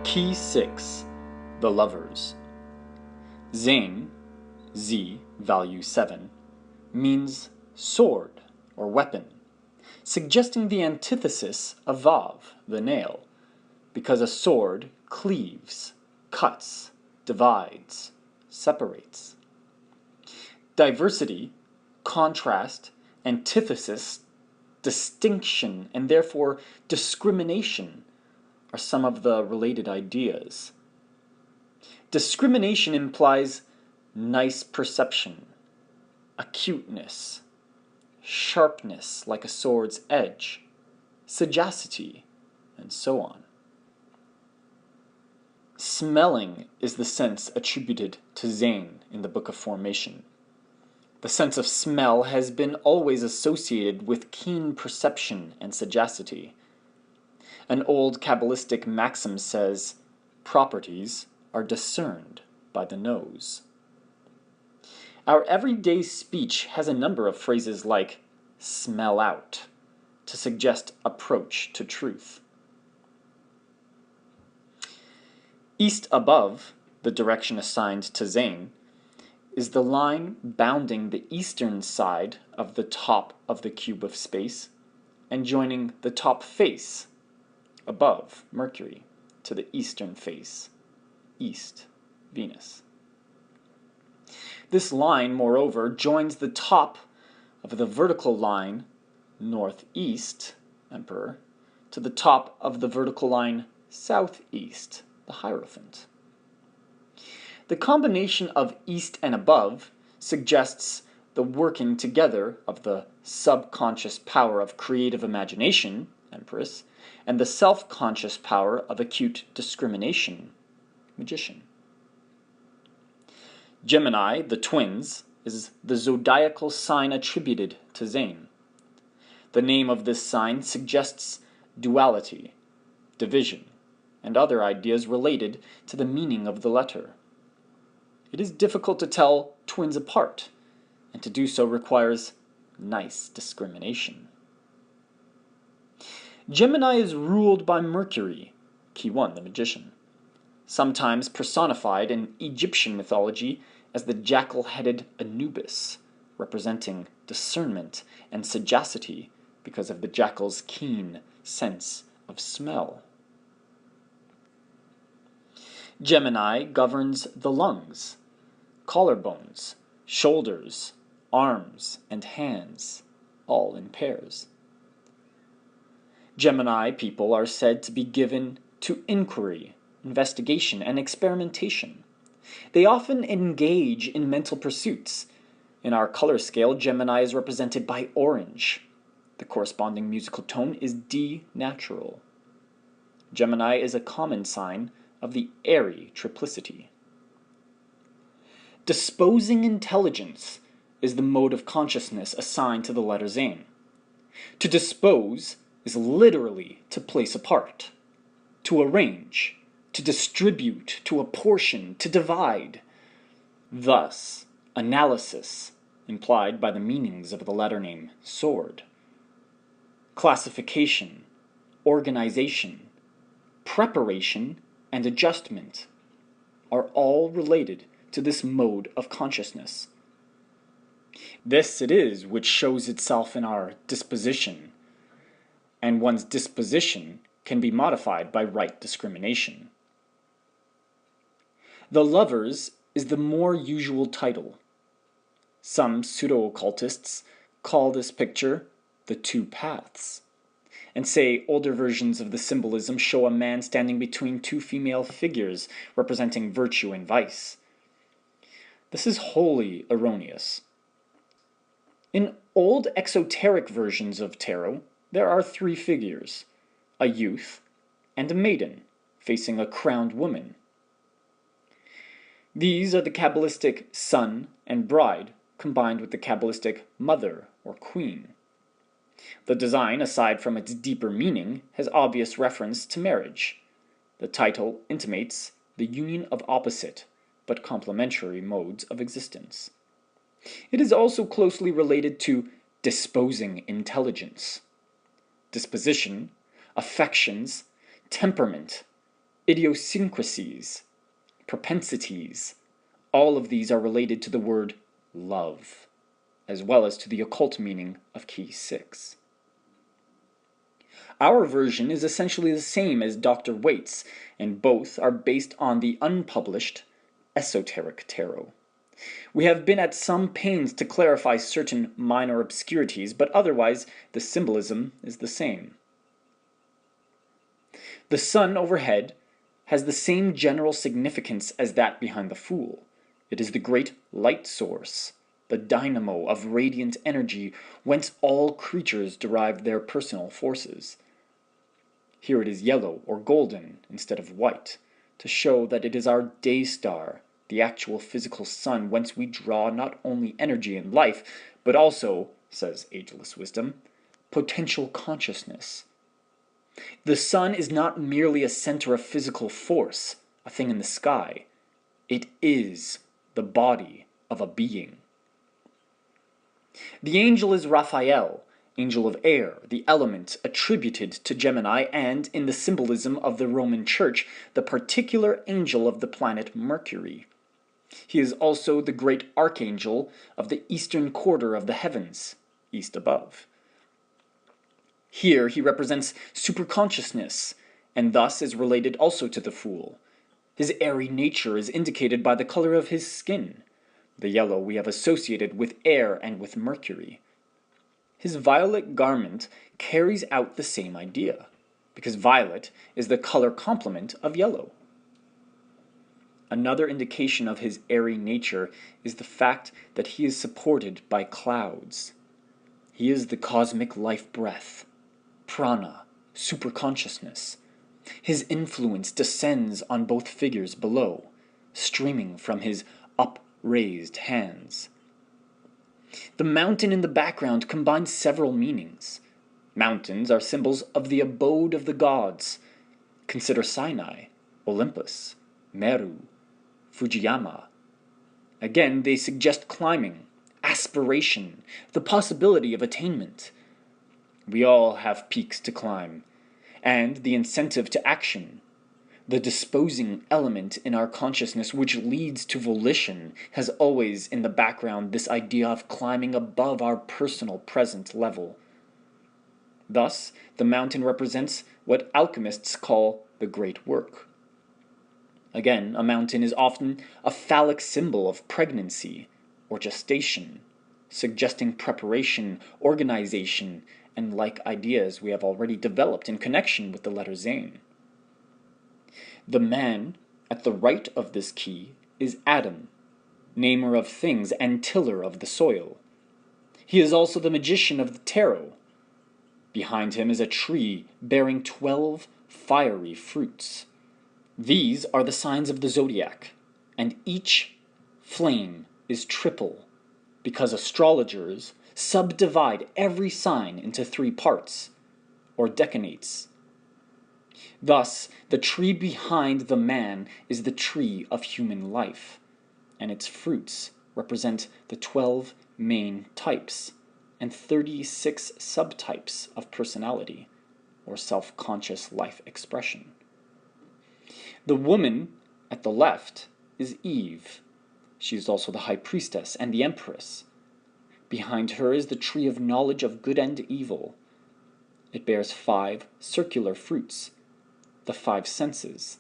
Key 6. The Lovers. Zain, Z, value 7, means sword or weapon, suggesting the antithesis of Vav, the nail, because a sword cleaves, cuts, divides, separates. Diversity, contrast, antithesis, distinction, and therefore discrimination are some of the related ideas. Discrimination implies nice perception, acuteness, sharpness like a sword's edge, sagacity, and so on. Smelling is the sense attributed to Zain in the Book of Formation. The sense of smell has been always associated with keen perception and sagacity. An old Kabbalistic maxim says, properties are discerned by the nose. Our everyday speech has a number of phrases like smell out to suggest approach to truth. East above, the direction assigned to Zain, is the line bounding the eastern side of the top of the cube of space and joining the top face above Mercury to the eastern face, east, Venus. This line, moreover, joins the top of the vertical line, northeast, Emperor, to the top of the vertical line, southeast, the Hierophant. The combination of east and above suggests the working together of the subconscious power of creative imagination, Empress, and the self-conscious power of acute discrimination, Magician. Gemini, the twins, is the zodiacal sign attributed to Zain. The name of this sign suggests duality, division, and other ideas related to the meaning of the letter. It is difficult to tell twins apart, and to do so requires nice discrimination. Gemini is ruled by Mercury, Key 1, the Magician, sometimes personified in Egyptian mythology as the jackal-headed Anubis, representing discernment and sagacity because of the jackal's keen sense of smell. Gemini governs the lungs, collarbones, shoulders, arms, and hands, all in pairs. Gemini people are said to be given to inquiry, investigation, and experimentation. They often engage in mental pursuits. In our color scale, Gemini is represented by orange. The corresponding musical tone is D natural. Gemini is a common sign of the airy triplicity. Disposing intelligence is the mode of consciousness assigned to the letter Zain. To dispose is literally to place apart, to arrange, to distribute, to apportion, to divide. Thus, analysis, implied by the meanings of the letter name sword, classification, organization, preparation, and adjustment are all related to this mode of consciousness. This it is which shows itself in our disposition, and one's disposition can be modified by right discrimination. The Lovers is the more usual title. Some pseudo-occultists call this picture the two paths, and say older versions of the symbolism show a man standing between two female figures representing virtue and vice. This is wholly erroneous. In old exoteric versions of tarot, there are three figures, a youth and a maiden facing a crowned woman. These are the Kabbalistic son and bride combined with the Kabbalistic mother or queen. The design, aside from its deeper meaning, has obvious reference to marriage. The title intimates the union of opposite but complementary modes of existence. It is also closely related to disposing intelligence, disposition, affections, temperament, idiosyncrasies, propensities, all of these are related to the word love, as well as to the occult meaning of key 6. Our version is essentially the same as Dr. Waite's, and both are based on the unpublished Esoteric Tarot. We have been at some pains to clarify certain minor obscurities, but otherwise the symbolism is the same. The sun overhead has the same general significance as that behind the Fool. It is the great light source, the dynamo of radiant energy whence all creatures derive their personal forces. Here it is yellow or golden instead of white, to show that it is our day star, the actual physical sun, whence we draw not only energy and life, but also, says ageless wisdom, potential consciousness. The sun is not merely a center of physical force, a thing in the sky. It is the body of a being. The angel is Raphael, angel of air, the element attributed to Gemini, and, in the symbolism of the Roman Church, the particular angel of the planet Mercury. He is also the great archangel of the eastern quarter of the heavens, east above. Here he represents superconsciousness, and thus is related also to the Fool. His airy nature is indicated by the color of his skin. The yellow we have associated with air and with Mercury. His violet garment carries out the same idea, because violet is the color complement of yellow. Another indication of his airy nature is the fact that he is supported by clouds. He is the cosmic life breath, prana, superconsciousness. His influence descends on both figures below, streaming from his upraised hands. The mountain in the background combines several meanings. Mountains are symbols of the abode of the gods. Consider Sinai, Olympus, Meru, Fujiyama. Again, they suggest climbing, aspiration, the possibility of attainment. We all have peaks to climb, and the incentive to action. The disposing element in our consciousness which leads to volition has always in the background this idea of climbing above our personal present level. Thus, the mountain represents what alchemists call the great work. Again, a mountain is often a phallic symbol of pregnancy or gestation, suggesting preparation, organization, and like ideas we have already developed in connection with the letter Zayn. The man at the right of this key is Adam, namer of things and tiller of the soil. He is also the magician of the tarot. Behind him is a tree bearing 12 fiery fruits. These are the signs of the zodiac, and each flame is triple, because astrologers subdivide every sign into 3 parts, or decanates. Thus, the tree behind the man is the tree of human life, and its fruits represent the 12 main types and 36 subtypes of personality, or self-conscious life expression. The woman at the left is Eve. She is also the high priestess and the empress. Behind her is the tree of knowledge of good and evil. It bears 5 circular fruits, the 5 senses.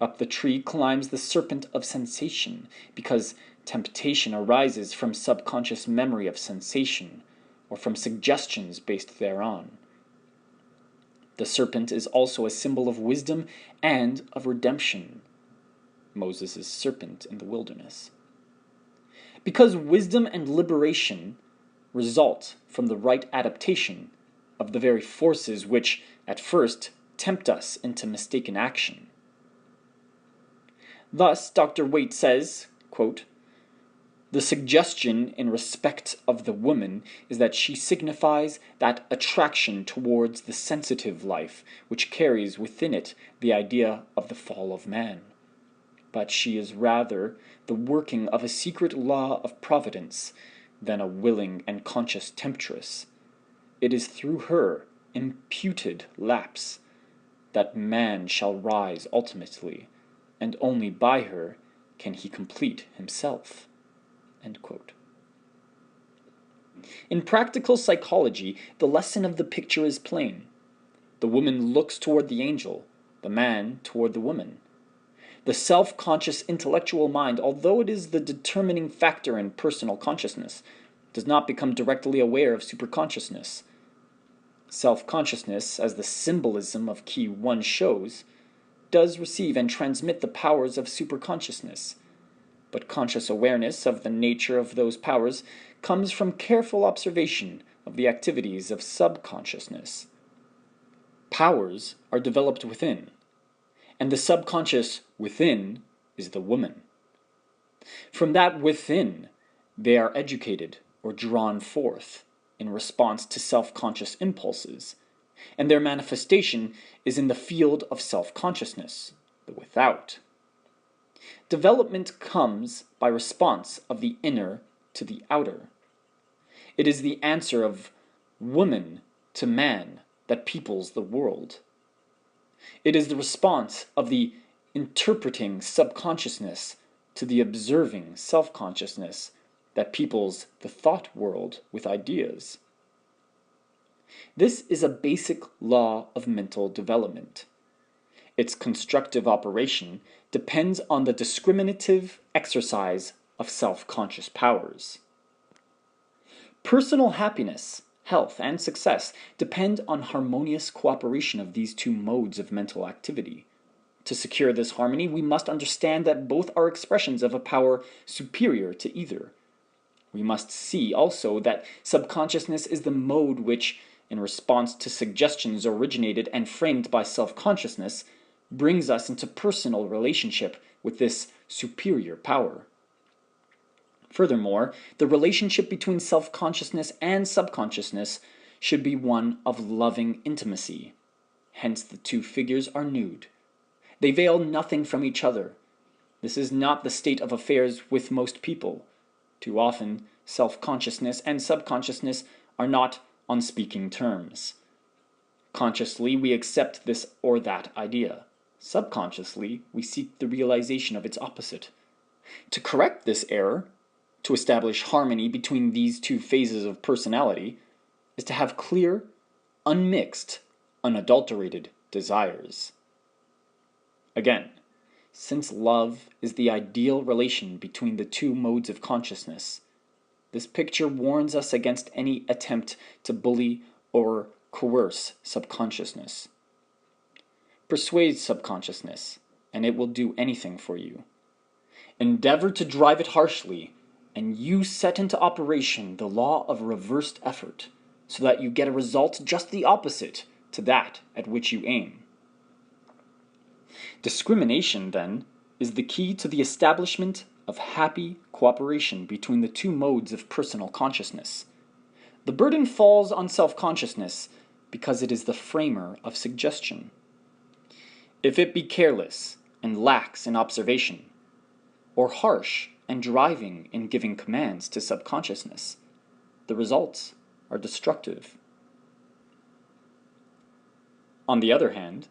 Up the tree climbs the serpent of sensation, because temptation arises from subconscious memory of sensation, or from suggestions based thereon. The serpent is also a symbol of wisdom and of redemption. Moses' serpent in the wilderness. Because wisdom and liberation result from the right adaptation of the very forces which, at first, tempt us into mistaken action. Thus, Dr. Waite says, quote, "The suggestion in respect of the woman is that she signifies that attraction towards the sensitive life which carries within it the idea of the fall of man. But she is rather the working of a secret law of providence than a willing and conscious temptress. It is through her imputed lapse that man shall rise ultimately, and only by her can he complete himself." End quote. In practical psychology, the lesson of the picture is plain. The woman looks toward the angel, the man toward the woman. The self-conscious intellectual mind, although it is the determining factor in personal consciousness, does not become directly aware of superconsciousness. Self-consciousness, as the symbolism of Key 1 shows, does receive and transmit the powers of superconsciousness, but conscious awareness of the nature of those powers comes from careful observation of the activities of subconsciousness. Powers are developed within, and the subconscious within is the woman. From that within, they are educated or drawn forth in response to self-conscious impulses, and their manifestation is in the field of self-consciousness, the without. Development comes by response of the inner to the outer. It is the answer of woman to man that peoples the world. It is the response of the interpreting subconsciousness to the observing self-consciousness that peoples the thought world with ideas. This is a basic law of mental development. Its constructive operation depends on the discriminative exercise of self-conscious powers. Personal happiness, health, and success depend on harmonious cooperation of these two modes of mental activity. To secure this harmony, we must understand that both are expressions of a power superior to either. We must see also that subconsciousness is the mode which, in response to suggestions originated and framed by self-consciousness, brings us into personal relationship with this superior power. Furthermore, the relationship between self-consciousness and subconsciousness should be one of loving intimacy. Hence the two figures are nude. They veil nothing from each other. This is not the state of affairs with most people. Too often, self-consciousness and subconsciousness are not on speaking terms. Consciously, we accept this or that idea. Subconsciously, we seek the realization of its opposite. To correct this error, to establish harmony between these two phases of personality, is to have clear, unmixed, unadulterated desires. Again, since love is the ideal relation between the two modes of consciousness, this picture warns us against any attempt to bully or coerce subconsciousness. Persuade subconsciousness, and it will do anything for you. Endeavor to drive it harshly, and you set into operation the law of reversed effort, so that you get a result just the opposite to that at which you aim. Discrimination, then, is the key to the establishment of happy cooperation between the two modes of personal consciousness. The burden falls on self-consciousness because it is the framer of suggestion. If it be careless and lax in observation, or harsh and driving in giving commands to subconsciousness, the results are destructive. On the other hand,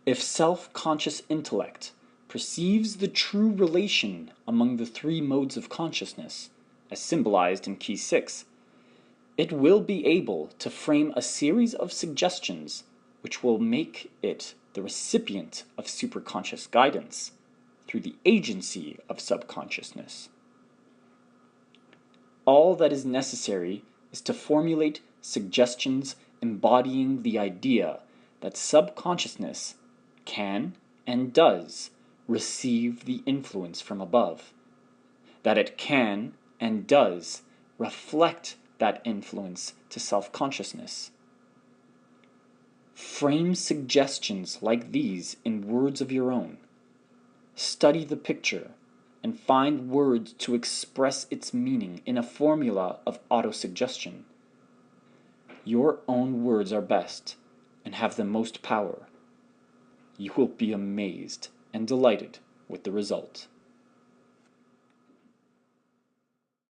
if self-conscious intellect perceives the true relation among the three modes of consciousness, as symbolized in Key 6, it will be able to frame a series of suggestions which will make it the recipient of superconscious guidance through the agency of subconsciousness. All that is necessary is to formulate suggestions embodying the idea that subconsciousness can and does receive the influence from above, that it can and does reflect that influence to self-consciousness. Frame suggestions like these in words of your own. Study the picture and find words to express its meaning in a formula of autosuggestion. Your own words are best and have the most power. You will be amazed and delighted with the result.